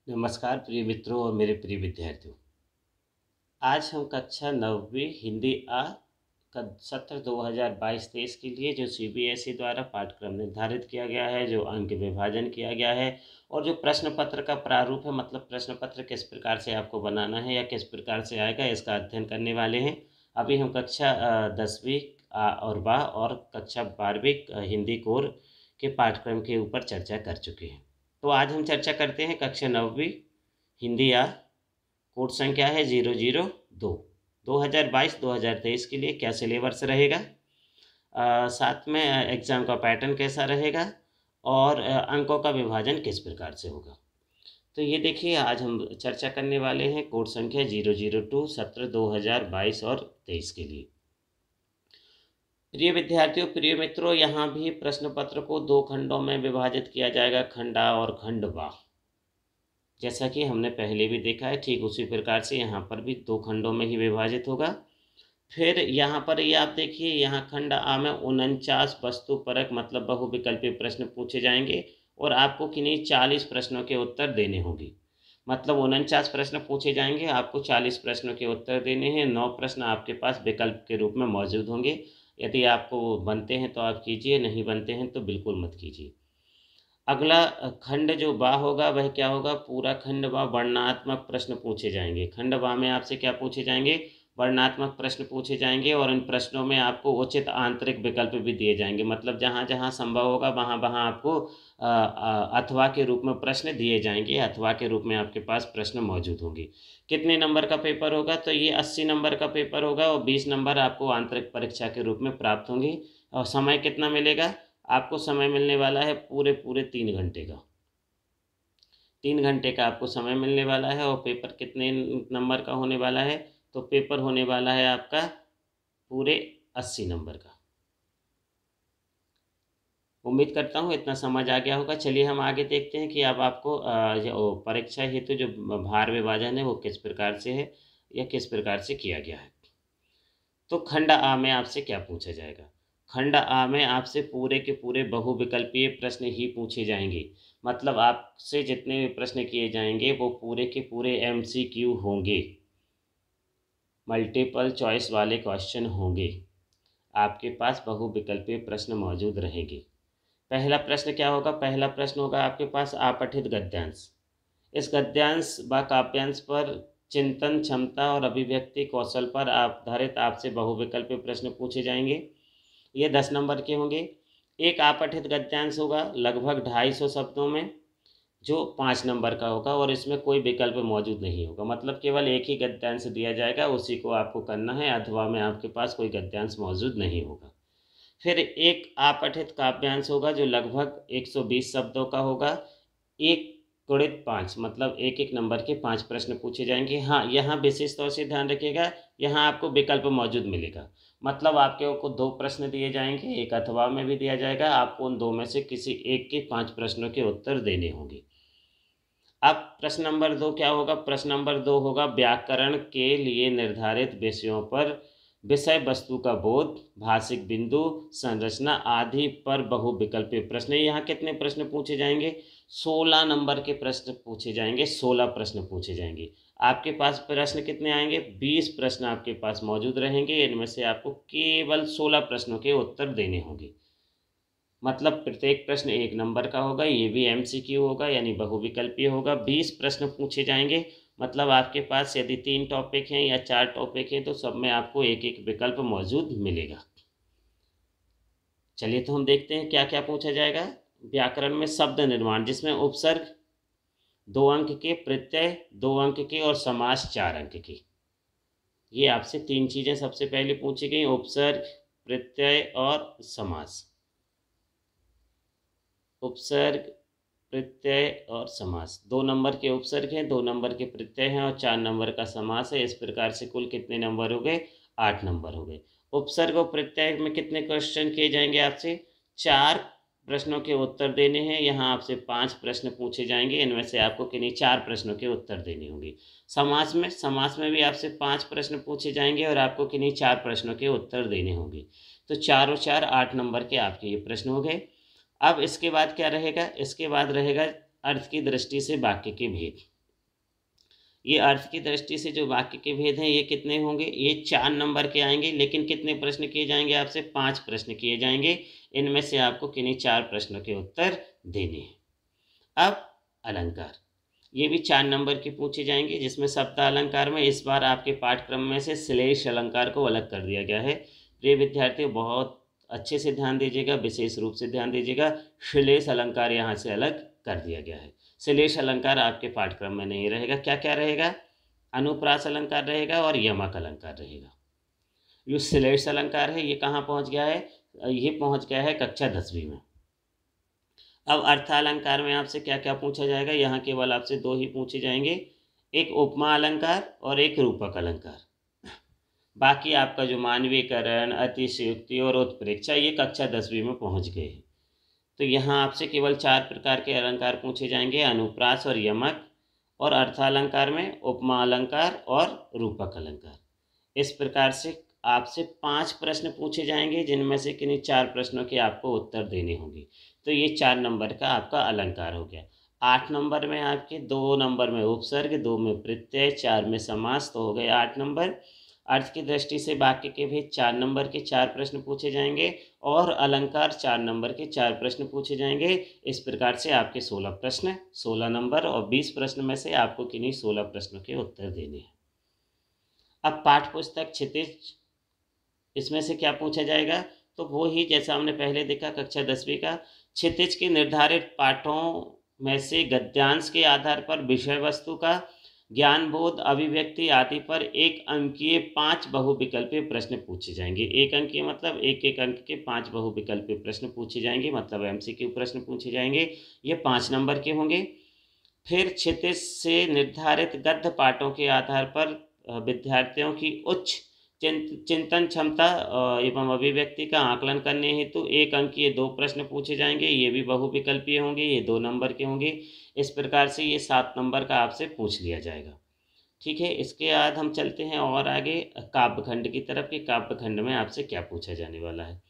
नमस्कार प्रिय मित्रों और मेरे प्रिय विद्यार्थियों। आज हम कक्षा 9वीं हिंदी का सत्र 2022-23 के लिए जो सीबीएसई द्वारा पाठ्यक्रम निर्धारित किया गया है, जो अंक विभाजन किया गया है और जो प्रश्न पत्र का प्रारूप है, मतलब प्रश्न पत्र किस प्रकार से आपको बनाना है या किस प्रकार से आएगा, इसका अध्ययन करने वाले हैं। अभी हम कक्षा 10वीं और कक्षा 12वीं हिंदी कोर के पाठ्यक्रम के ऊपर चर्चा कर चुके हैं। तो आज हम चर्चा करते हैं कक्षा 9वीं हिंदी कोड संख्या है 002। 2022-2023 के लिए क्या सिलेबस रहेगा, साथ में एग्ज़ाम का पैटर्न कैसा रहेगा और अंकों का विभाजन किस प्रकार से होगा। तो ये देखिए, आज हम चर्चा करने वाले हैं कोड संख्या 002 सत्र 2022 और 23 के लिए। प्रिय विद्यार्थियों, प्रिय मित्रों, यहाँ भी प्रश्न पत्र को दो खंडों में विभाजित किया जाएगा, खंड आ और खंड बा। जैसा कि हमने पहले भी देखा है, ठीक उसी प्रकार से यहाँ पर भी दो खंडों में ही विभाजित होगा। फिर यहाँ पर ये आप देखिए, यहाँ खंड आ में 49 वस्तुपरक मतलब बहुविकल्पी प्रश्न पूछे जाएंगे और आपको किन्हीं 40 प्रश्नों के उत्तर देने होंगे। मतलब 49 प्रश्न पूछे जाएंगे, आपको 40 प्रश्नों के उत्तर देने हैं। 9 प्रश्न आपके पास विकल्प के रूप में मौजूद होंगे। यदि आपको बनते हैं तो आप कीजिए, नहीं बनते हैं तो बिल्कुल मत कीजिए। अगला खंड जो बा होगा वह क्या होगा, पूरा खंड बा वर्णनात्मक प्रश्न पूछे जाएंगे। खंड बा में आपसे क्या पूछे जाएंगे, वर्णनात्मक प्रश्न पूछे जाएंगे और इन प्रश्नों में आपको उचित आंतरिक विकल्प भी दिए जाएंगे। मतलब जहाँ जहाँ संभव होगा वहाँ वहाँ आपको अथवा के रूप में प्रश्न दिए जाएंगे। अथवा के रूप में आपके पास प्रश्न मौजूद होंगे। कितने नंबर का पेपर होगा, तो ये 80 नंबर का पेपर होगा और 20 नंबर आपको आंतरिक परीक्षा के रूप में प्राप्त होंगे। और समय कितना मिलेगा, आपको समय मिलने वाला है पूरे 3 घंटे का। 3 घंटे का आपको समय मिलने वाला है। और पेपर कितने नंबर का होने वाला है, तो पेपर होने वाला है आपका पूरे 80 नंबर का। उम्मीद करता हूँ इतना समझ आ गया होगा। चलिए हम आगे देखते हैं कि अब आपको परीक्षा हेतु जो भार विभाजन है वो किस प्रकार से है या किस प्रकार से किया गया है। तो खंड आ में आपसे क्या पूछा जाएगा, खंड आ में आपसे पूरे के पूरे बहुविकल्पीय प्रश्न ही पूछे जाएंगे। मतलब आपसे जितने भी प्रश्न किए जाएंगे वो पूरे के पूरे एमसीक्यू होंगे, मल्टीपल चॉइस वाले क्वेश्चन होंगे। आपके पास बहुविकल्पीय प्रश्न मौजूद रहेंगे। पहला प्रश्न क्या होगा, पहला प्रश्न होगा आपके पास अपठित गद्यांश। इस गद्यांश व काव्यांश पर चिंतन क्षमता और अभिव्यक्ति कौशल पर आधारित आपसे बहुविकल्पीय प्रश्न पूछे जाएंगे। ये 10 नंबर के होंगे। एक अपठित गद्यांश होगा लगभग 250 शब्दों में, जो 5 नंबर का होगा और इसमें कोई विकल्प मौजूद नहीं होगा। मतलब केवल एक ही गद्यांश दिया जाएगा, उसी को आपको करना है। अथवा में आपके पास कोई गद्यांश मौजूद नहीं होगा। फिर एक अपठित काव्यांश होगा जो लगभग 120 शब्दों का होगा। 1 गुणित 5 मतलब एक एक नंबर के 5 प्रश्न पूछे जाएंगे। हाँ, यहाँ विशेष तौर से ध्यान रखिएगा, यहाँ आपको विकल्प मौजूद मिलेगा। मतलब आपके को 2 प्रश्न दिए जाएंगे, एक अथवा में भी दिया जाएगा। आपको उन 2 में से किसी एक के 5 प्रश्नों के उत्तर देने होंगे। अब प्रश्न नंबर 2 क्या होगा, प्रश्न नंबर 2 होगा व्याकरण के लिए निर्धारित विषयों पर विषय वस्तु का बोध, भाषिक बिंदु, संरचना आदि पर बहुविकल्पीय प्रश्न। यहाँ कितने प्रश्न पूछे जाएंगे, 16 नंबर के प्रश्न पूछे जाएंगे। 16 प्रश्न पूछे जाएंगे। आपके पास प्रश्न कितने आएंगे, 20 प्रश्न आपके पास मौजूद रहेंगे। इनमें से आपको केवल 16 प्रश्नों के उत्तर देने होंगे। मतलब प्रत्येक प्रश्न 1 नंबर का होगा। ये भी एमसीक्यू होगा, यानी बहुविकल्पीय होगा। 20 प्रश्न पूछे जाएंगे। मतलब आपके पास यदि 3 टॉपिक हैं या 4 टॉपिक हैं तो सब में आपको एक एक विकल्प मौजूद मिलेगा। चलिए तो हम देखते हैं क्या क्या पूछा जाएगा। व्याकरण में शब्द निर्माण, जिसमें उपसर्ग 2 अंक के, प्रत्यय 2 अंक के और समास 4 अंक के। ये आपसे 3 चीज़ें सबसे पहले पूछी गई, उपसर्ग, प्रत्यय और समास। उपसर्ग, प्रत्यय और समास। 2 नंबर के उपसर्ग हैं, 2 नंबर के प्रत्यय हैं और 4 नंबर का समास है। इस प्रकार से कुल कितने नंबर हो गए, 8 नंबर हो गए। उपसर्ग और प्रत्यय में कितने क्वेश्चन किए जाएंगे आपसे, 4 प्रश्नों के उत्तर देने हैं। यहाँ आपसे 5 प्रश्न पूछे जाएंगे। इनमें से आपको किन्हीं 4 प्रश्नों के उत्तर देने होंगे। समास में भी आपसे 5 प्रश्न पूछे जाएंगे और आपको किन्हीं 4 प्रश्नों के उत्तर देने होंगे। तो 4 और 4 8 नंबर के आपके ये प्रश्न हो गए। अब इसके बाद क्या रहेगा, इसके बाद रहेगा अर्थ की दृष्टि से वाक्य के भेद। ये अर्थ की दृष्टि से जो वाक्य के भेद हैं ये कितने होंगे, ये 4 नंबर के आएंगे। लेकिन कितने प्रश्न किए जाएंगे आपसे, 5 प्रश्न किए जाएंगे। इनमें से आपको किन्हीं 4 प्रश्नों के उत्तर देने हैं। अब अलंकार, ये भी 4 नंबर के पूछे जाएंगे, जिसमें शब्द अलंकार में इस बार आपके पाठ्यक्रम में से श्लेष अलंकार को अलग कर दिया गया है। प्रिय विद्यार्थियों, बहुत अच्छे से ध्यान दीजिएगा, विशेष रूप से ध्यान दीजिएगा। श्लेष अलंकार यहाँ से अलग कर दिया गया है। श्लेष अलंकार आपके पाठ्यक्रम में नहीं रहेगा। क्या क्या रहेगा, अनुप्रास अलंकार रहेगा और यमक अलंकार रहेगा। जो श्लेष अलंकार है ये कहाँ पहुँच गया है, ये पहुँच गया है कक्षा 10वीं में। अब अर्थालंकार में आपसे क्या क्या पूछा जाएगा, यहाँ केवल आपसे 2 ही पूछे जाएंगे, एक उपमा अलंकार और एक रूपक अलंकार। बाकी आपका जो मानवीकरण, अतिशयोक्ति और उत्प्रेक्षा ये कक्षा 10वीं में पहुँच गए हैं। तो यहाँ आपसे केवल 4 प्रकार के अलंकार पूछे जाएंगे, अनुप्रास और यमक, और अर्थालंकार में उपमा अलंकार और रूपक अलंकार। इस प्रकार से आपसे 5 प्रश्न पूछे जाएंगे, जिनमें से किन्हीं 4 प्रश्नों के आपको उत्तर देने होंगे। तो ये 4 नंबर का आपका अलंकार हो गया। 8 नंबर में आपके 2 नंबर में उपसर्ग, 2 में प्रत्यय, 4 में समास, तो हो गए 8 नंबर। अर्थ की दृष्टि से वाक्य के भी 4 नंबर के 4 प्रश्न पूछे जाएंगे और अलंकार 4 नंबर के 4 प्रश्न पूछे जाएंगे। इस प्रकार से आपके 16 प्रश्न, 16 नंबर, और 20 प्रश्न में से आपको किन्हीं 16 प्रश्नों के उत्तर देने हैं। अब पाठ्य पुस्तक क्षितिज, इसमें से क्या पूछा जाएगा, तो वो ही जैसा हमने पहले देखा कक्षा 10वीं का, क्षितिज के निर्धारित पाठों में से गद्यांश के आधार पर विषय वस्तु का ज्ञान, बोध, अभिव्यक्ति आदि पर 1 अंकीय 5 बहुविकल्पीय प्रश्न पूछे जाएंगे। 1 अंकीय मतलब 1 अंक के 5 बहुविकल्पीय प्रश्न पूछे जाएंगे, मतलब MCQ प्रश्न पूछे जाएंगे। ये 5 नंबर के होंगे। फिर क्षितिज से निर्धारित गद्य पाठों के आधार पर विद्यार्थियों की उच्च चिंतन क्षमता एवं अभिव्यक्ति का आकलन करने हेतु 1 अंकीय 2 प्रश्न पूछे जाएंगे। ये भी बहुविकल्पीय होंगे, ये 2 नंबर के होंगे। इस प्रकार से ये 7 नंबर का आपसे पूछ लिया जाएगा। ठीक है, इसके बाद हम चलते हैं और आगे काव्यखंड की तरफ कि काव्यखंड में आपसे क्या पूछा जाने वाला है।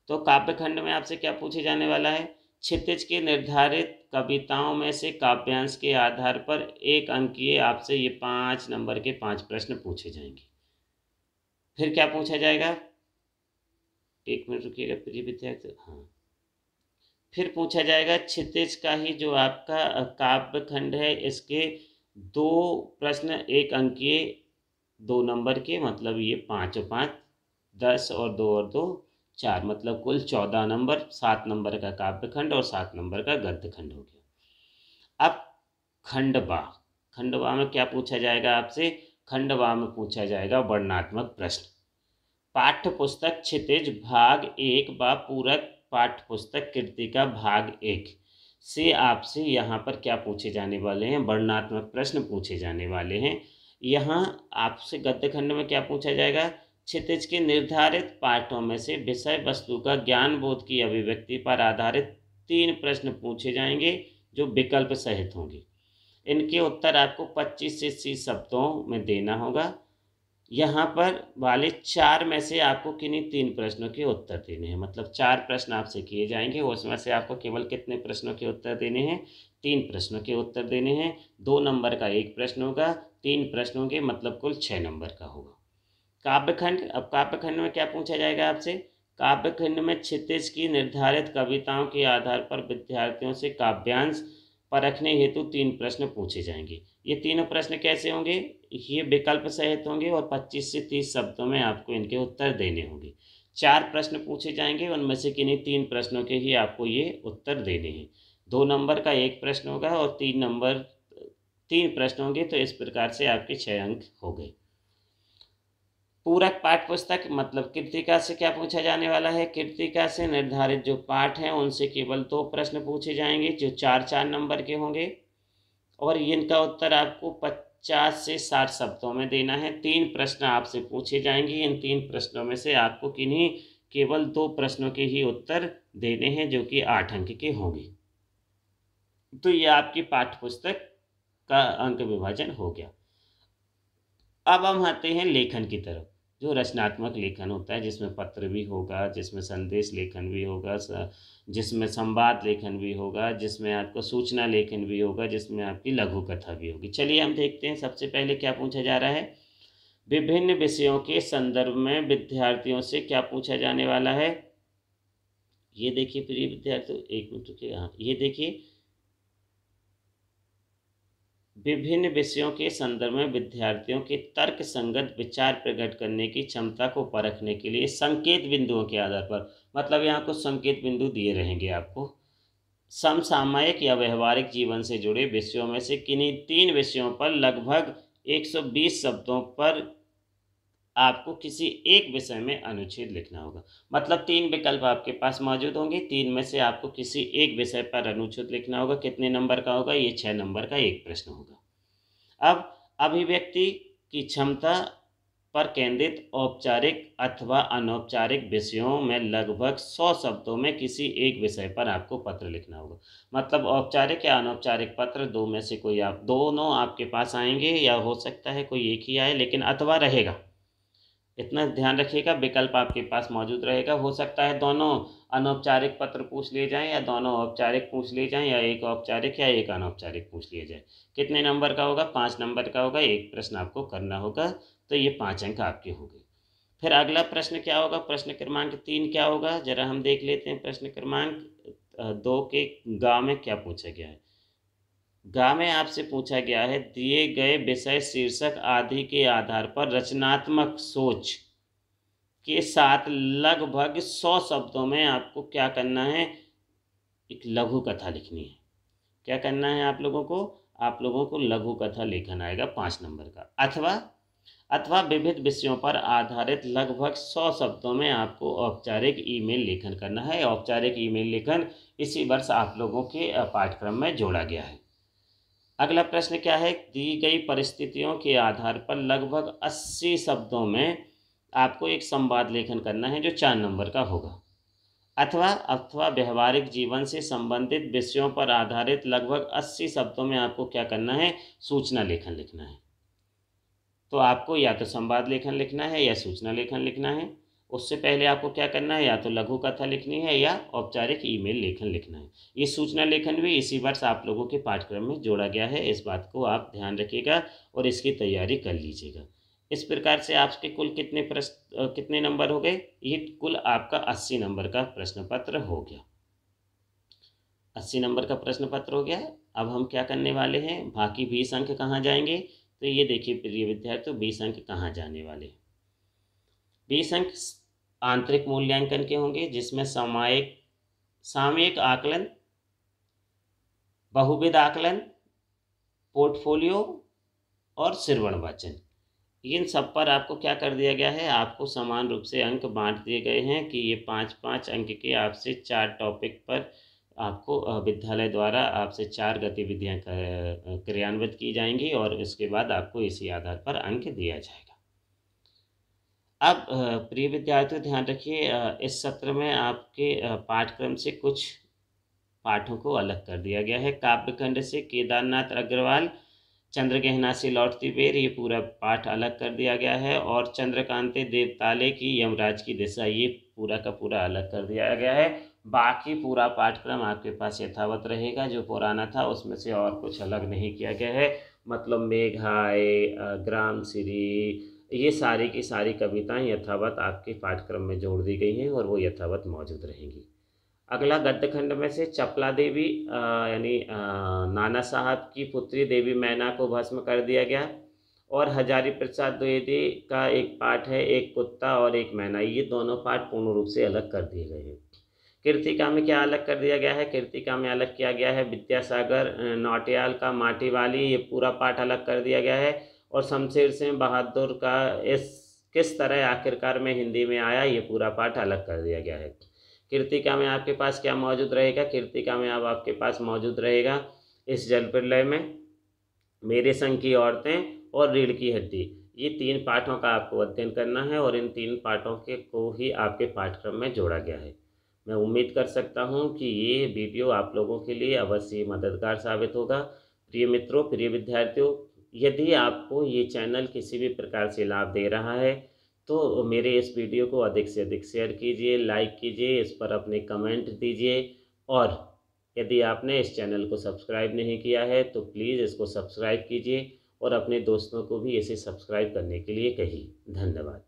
तो काव्यखंड में आपसे क्या पूछे जाने वाला है, क्षितिज के निर्धारित कविताओं में से काव्यांश के आधार पर 1 अंकीय आपसे ये 5 नंबर के 5 प्रश्न पूछे जाएंगे। फिर क्या पूछा जाएगा, 1 मिनट रुकिएगा प्रिय विद्यार्थी। हाँ, फिर पूछा जाएगा क्षितिज का ही जो आपका काव्यखंड है, इसके 2 प्रश्न 1 अंकीय 2 नंबर के, मतलब ये 5 और 5 10 और 2 और 2 4, मतलब कुल 14 नंबर, 7 नंबर का काव्यखंड और 7 नंबर का गद्यखंड हो गया। अब खंडवा, खंडवा में क्या पूछा जाएगा आपसे, खंडवा में पूछा जाएगा वर्णनात्मक प्रश्न। पाठ्य पुस्तक क्षितिज भाग 1 व पूरक पाठ्य पुस्तक कृतिका भाग 1 से आपसे यहाँ पर क्या पूछे जाने वाले हैं, वर्णनात्मक प्रश्न पूछे जाने वाले हैं। यहाँ आपसे गद्यखंड में क्या पूछा जाएगा, क्षितिज के निर्धारित पाठों में से विषय वस्तु का ज्ञान बोध की अभिव्यक्ति पर आधारित 3 प्रश्न पूछे जाएंगे, जो विकल्प सहित होंगे। इनके उत्तर आपको 25 से 30 शब्दों में देना होगा। यहाँ पर वाले 4 में से आपको किन्हीं 3 प्रश्नों के उत्तर देने हैं, मतलब 4 प्रश्न आपसे किए जाएंगे, उसमें से आपको केवल कितने प्रश्नों के उत्तर देने हैं, 3 प्रश्नों के उत्तर देने हैं। 2 नंबर का 1 प्रश्न होगा, 3 प्रश्न होंगे, मतलब कुल 6 नंबर का होगा। काव्यखंड, अब काव्यखंड में क्या पूछा जाएगा आपसे, काव्यखंड में क्षितिज की निर्धारित कविताओं के आधार पर विद्यार्थियों से काव्यांश परखने हेतु 3 प्रश्न पूछे जाएंगे। ये तीनों प्रश्न कैसे होंगे, ये विकल्प सहित होंगे और 25 से 30 शब्दों में आपको इनके उत्तर देने होंगे। 4 प्रश्न पूछे जाएंगे, उनमें से किन्हीं 3 प्रश्नों के ही आपको ये उत्तर देने हैं। 2 नंबर का 1 प्रश्न होगा और 3 प्रश्न होंगे, तो इस प्रकार से आपके 6 अंक हो गए। पूरक पाठ पुस्तक मतलब कृतिका से क्या पूछा जाने वाला है, कृतिका से निर्धारित जो पाठ हैं उनसे केवल 2 प्रश्न पूछे जाएंगे, जो 4-4 नंबर के होंगे, और इनका उत्तर आपको 50 से 60 शब्दों में देना है। 3 प्रश्न आपसे पूछे जाएंगे, इन 3 प्रश्नों में से आपको किन्हीं केवल 2 प्रश्नों के ही उत्तर देने हैं, जो कि 8 अंक के होंगे। तो ये आपकी पाठ्य पुस्तक का अंक विभाजन हो गया। अब हम आते हैं लेखन की तरफ। जो रचनात्मक लेखन होता है, जिसमें पत्र भी होगा, जिसमें संदेश लेखन भी होगा, जिसमें संवाद लेखन भी होगा, जिसमें आपको सूचना लेखन भी होगा, जिसमें आपकी लघु कथा भी होगी। चलिए हम देखते हैं सबसे पहले क्या पूछा जा रहा है। विभिन्न विषयों के संदर्भ में विद्यार्थियों से क्या पूछा जाने वाला है। ये देखिए प्रिय विद्यार्थियों, एक मिनट रुकिए। हाँ, ये देखिए, विभिन्न विषयों के संदर्भ में विद्यार्थियों के तर्क संगत विचार प्रकट करने की क्षमता को परखने के लिए संकेत बिंदुओं के आधार पर, मतलब यहाँ कुछ संकेत बिंदु दिए रहेंगे आपको, समसामयिक या व्यवहारिक जीवन से जुड़े विषयों में से किन्हीं 3 विषयों पर लगभग 120 शब्दों पर आपको किसी एक विषय में अनुच्छेद लिखना होगा। मतलब 3 विकल्प आपके पास मौजूद होंगे, 3 में से आपको किसी एक विषय पर अनुच्छेद लिखना होगा। कितने नंबर का होगा? ये 6 नंबर का एक प्रश्न होगा। अब अभिव्यक्ति की क्षमता पर केंद्रित औपचारिक अथवा अनौपचारिक विषयों में लगभग 100 शब्दों में किसी एक विषय पर आपको पत्र लिखना होगा। मतलब औपचारिक या अनौपचारिक पत्र, दो में से कोई, आप दोनों आपके पास आएंगे, या हो सकता है कोई एक ही आए, लेकिन अथवा रहेगा, इतना ध्यान रखिएगा। विकल्प आपके पास मौजूद रहेगा। हो सकता है दोनों अनौपचारिक पत्र पूछ लिए जाएं, या दोनों औपचारिक पूछ लिए जाएं, या एक औपचारिक या एक अनौपचारिक पूछ लिए जाए। कितने नंबर का होगा? 5 नंबर का होगा। एक प्रश्न आपको करना होगा, तो ये 5 अंक आपके हो गए। फिर अगला प्रश्न क्या होगा? प्रश्न क्रमांक 3 क्या होगा, जरा हम देख लेते हैं। प्रश्न क्रमांक 2 के गाँव में क्या पूछा गया है। गा में आपसे पूछा गया है, दिए गए विषय, शीर्षक आदि के आधार पर रचनात्मक सोच के साथ लगभग 100 शब्दों में आपको क्या करना है? एक लघु कथा लिखनी है। क्या करना है आप लोगों को? आप लोगों को लघु कथा लेखन आएगा 5 नंबर का। अथवा विविध विषयों पर आधारित लगभग 100 शब्दों में आपको औपचारिक ईमेल लेखन करना है। औपचारिक ईमेल लेखन इसी वर्ष आप लोगों के पाठ्यक्रम में जोड़ा गया है। अगला प्रश्न क्या है? दी गई परिस्थितियों के आधार पर लगभग 80 शब्दों में आपको एक संवाद लेखन करना है, जो 4 नंबर का होगा। अथवा व्यवहारिक जीवन से संबंधित विषयों पर आधारित लगभग 80 शब्दों में आपको क्या करना है? सूचना लेखन लिखना है। तो आपको या तो संवाद लेखन लिखना है या सूचना लेखन लिखना है। उससे पहले आपको क्या करना है? या तो लघु कथा लिखनी है या औपचारिक ईमेल लेखन लिखना है। ये सूचना लेखन भी इसी वर्ष आप लोगों के पाठ्यक्रम में जोड़ा गया है। इस बात को आप ध्यान रखिएगा और इसकी तैयारी कर लीजिएगा। इस प्रकार से आपके कुल कितने नंबर हो गए? ये कुल आपका 80 नंबर का प्रश्न पत्र हो गया। 80 नंबर का प्रश्न पत्र हो गया। अब हम क्या करने वाले हैं? बाकी 20 अंक कहाँ जाएंगे? तो ये देखिए प्रिय विद्यार्थियों, 20 अंक कहाँ जाने वाले हैं। 20 अंक आंतरिक मूल्यांकन के होंगे, जिसमें सामयिक आकलन, बहुविध आकलन, पोर्टफोलियो और श्रवण वाचन, इन सब पर आपको क्या कर दिया गया है? आपको समान रूप से अंक बांट दिए गए हैं कि ये 5-5 अंक के आपसे 4 टॉपिक पर आपको विद्यालय द्वारा आपसे 4 गतिविधियां क्रियान्वित की जाएंगी, और इसके बाद आपको इसी आधार पर अंक दिया जाएगा। अब प्रिय विद्यार्थियों ध्यान रखिए, इस सत्र में आपके पाठ्यक्रम से कुछ पाठों को अलग कर दिया गया है। काव्यखंड से केदारनाथ अग्रवाल चंद्रगहना से लौटती बेर, ये पूरा पाठ अलग कर दिया गया है। और चंद्रकांते देवताले की यमराज की दिशा, ये पूरा का पूरा अलग कर दिया गया है। बाकी पूरा पाठ्यक्रम आपके पास यथावत रहेगा। जो पुराना था उसमें से और कुछ अलग नहीं किया गया है। मतलब मेघाय, ग्रामश्री, ये सारी की सारी कविताएं यथावत आपके पाठ्यक्रम में जोड़ दी गई हैं और वो यथावत मौजूद रहेंगी। अगला गद्य खंड में से चपला देवी यानी नाना साहब की पुत्री देवी मैना को भस्म कर दिया गया। और हजारी प्रसाद द्विवेदी का एक पाठ है, एक कुत्ता और एक मैना, ये दोनों पाठ पूर्ण रूप से अलग कर दिए गए हैं। कीर्तिका में क्या अलग कर दिया गया है? कीर्तिका में अलग किया गया है विद्यासागर नौटियाल का माटी वाली, ये पूरा पाठ अलग कर दिया गया है। और शमशेर सिंह बहादुर का इस किस तरह आखिरकार में हिंदी में आया, ये पूरा पाठ अलग कर दिया गया है। कीर्तिका में आपके पास क्या मौजूद रहेगा? कीर्तिका में अब आपके पास मौजूद रहेगा इस जल प्रलय में, मेरे संग की औरतें और रीढ़ की हड्डी। ये 3 पाठों का आपको अध्ययन करना है और इन 3 पाठों के को ही आपके पाठ्यक्रम में जोड़ा गया है। मैं उम्मीद कर सकता हूँ कि ये वीडियो आप लोगों के लिए अवश्य मददगार साबित होगा। प्रिय मित्रों, प्रिय विद्यार्थियों, यदि आपको ये चैनल किसी भी प्रकार से लाभ दे रहा है तो मेरे इस वीडियो को अधिक से अधिक शेयर कीजिए, लाइक कीजिए, इस पर अपने कमेंट दीजिए और यदि आपने इस चैनल को सब्सक्राइब नहीं किया है तो प्लीज़ इसको सब्सक्राइब कीजिए और अपने दोस्तों को भी इसे सब्सक्राइब करने के लिए कहिए। धन्यवाद।